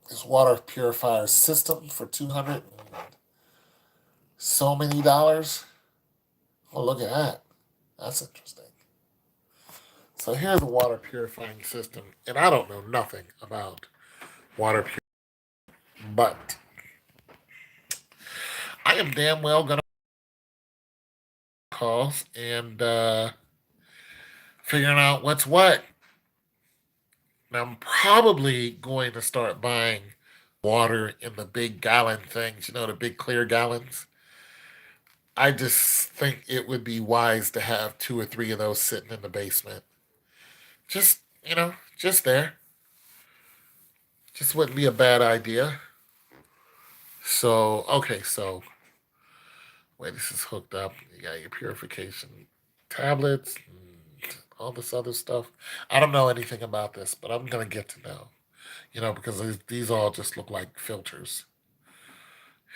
There's water purifier system for 200 so many dollars. Oh, look at that. That's interesting. So here's the water purifying system, and I don't know nothing about water purifying, but I am damn well gonna calls and figuring out what's what. And I'm probably going to start buying water in the big gallon things, the big clear gallons. I just think it would be wise to have 2 or 3 of those sitting in the basement. Just, just there. Just wouldn't be a bad idea. So, okay, so wait, this is hooked up. You got your purification tablets and all this other stuff. I don't know anything about this, but I'm going to get to know, because these all just look like filters.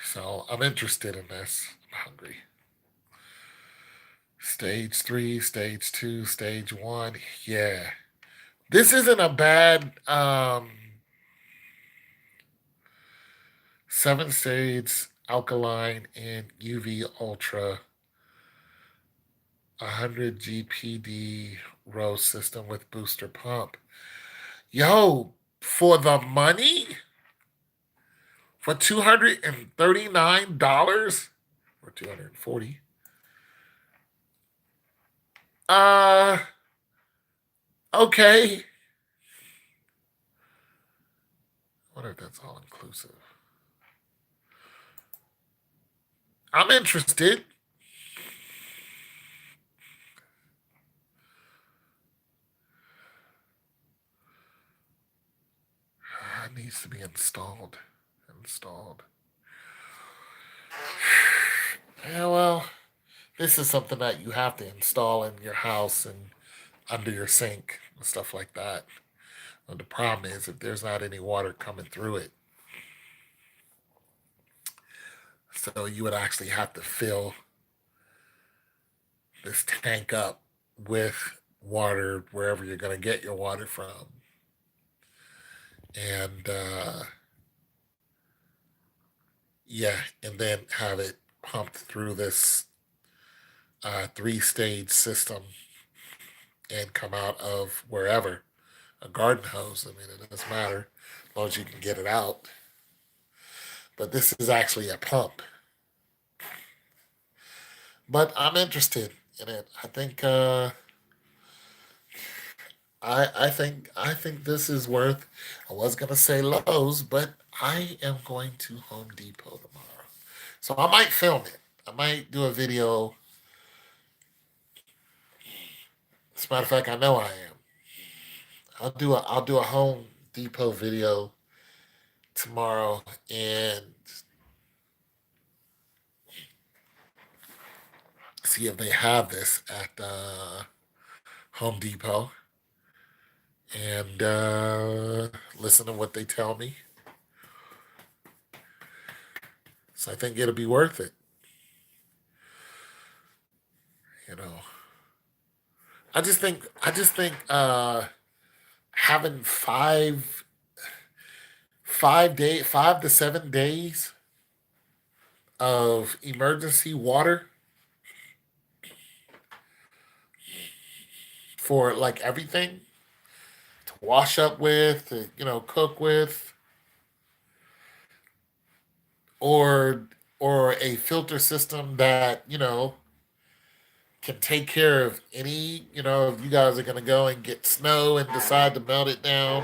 So I'm interested in this. I'm hungry. Stage 3, stage 2, stage 1. Yeah. This isn't a bad 7 stage alkaline and UV ultra 100 GPD row system with booster pump. Yo, for the money? For $239 or 240? Uh okay. I wonder if that's all inclusive. I'm interested. It needs to be installed. Installed. Yeah, well, this is something that you have to install in your house and under your sink and stuff like that. But the problem is if there's not any water coming through it. So you would actually have to fill this tank up with water wherever you're going to get your water from. And yeah, and then have it pumped through this three-stage system and come out of wherever. A garden hose, I mean, it doesn't matter as long as you can get it out. But this is actually a pump. But I'm interested in it. I think this is worth. I was gonna say Lowe's, but I am going to Home Depot tomorrow, so I might film it. I might do a video. As a matter of fact, I know I am. I'll do a Home Depot video tomorrow and see if they have this at Home Depot and listen to what they tell me. So I think it'll be worth it. You know, I just think having 5 to 7 days of emergency water for like everything to wash up with, to, cook with, or a filter system that can take care of any. If you guys are gonna go and get snow and decide to melt it down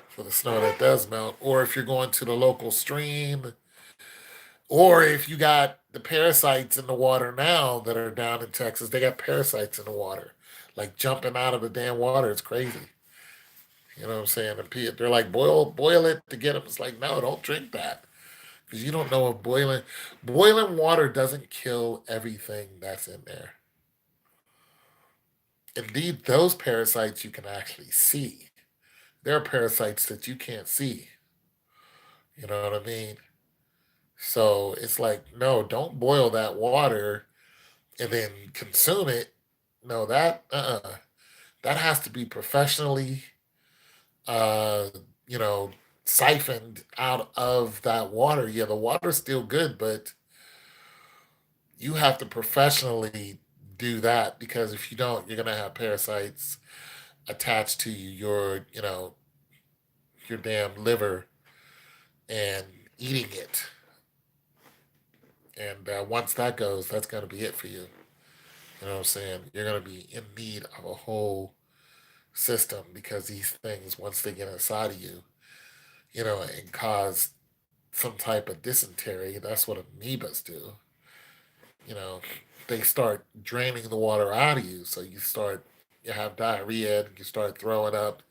for the snow that does melt, or if you're going to the local stream, or if you got the parasites in the water now that are down in Texas, they got parasites in the water, like jumping out of the damn water. It's crazy. You know what I'm saying? And they're like, boil it to get them. It's like, no, don't drink that because you don't know if boiling water doesn't kill everything that's in there. Indeed, those parasites you can actually see. There are parasites that you can't see. You know what I mean? So it's like, no, don't boil that water and then consume it. No, that has to be professionally, uh, you know, siphoned out of that water. Yeah, the water's still good, but you have to professionally do that because if you don't, you're gonna have parasites attached to your damn liver and eating it. And once that goes, that's gonna be it for you. You know what I'm saying? You're gonna be in need of a whole system because these things, once they get inside of you, and cause some type of dysentery, that's what amoebas do. You know, they start draining the water out of you, so you have diarrhea, and you start throwing up,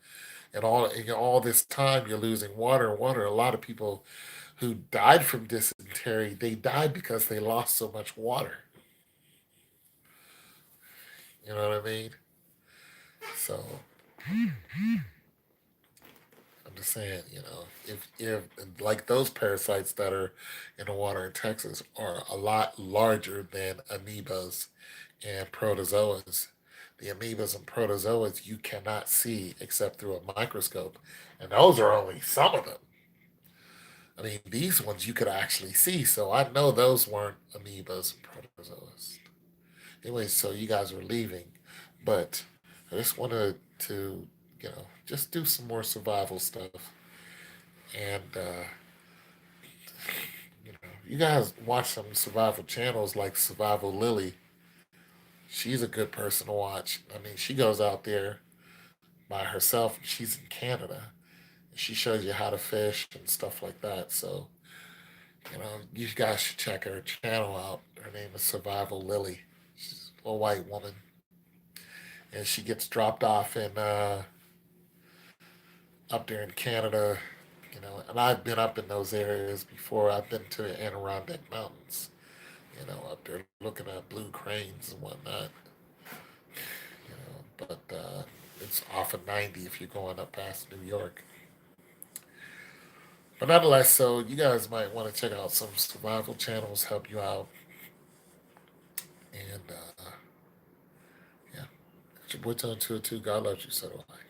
and all this time you're losing water and water. A lot of people who died from dysentery, they died because they lost so much water. You know what I mean? So I'm just saying, if like those parasites that are in the water in Texas are a lot larger than amoebas and protozoas. The amoebas and protozoas you cannot see except through a microscope, and those are only some of them. I mean, these ones you could actually see, so I know those weren't amoebas and protozoas. Anyway, so you guys are leaving, but I just wanted to, just do some more survival stuff. And, you guys watch some survival channels like Survival Lily. She's a good person to watch. I mean, she goes out there by herself. She's in Canada. She shows you how to fish and stuff like that. So, you guys should check her channel out. Her name is Survival Lily. She's a little white woman. And she gets dropped off in up there in Canada. And I've been up in those areas before. I've been to the Adirondack Mountains, up there looking at blue cranes and whatnot. But it's off of 90 if you're going up past New York. But nonetheless, so you guys might want to check out some survival channels, help you out, and yeah, it's your boy Tone 202. God loves you, so do I.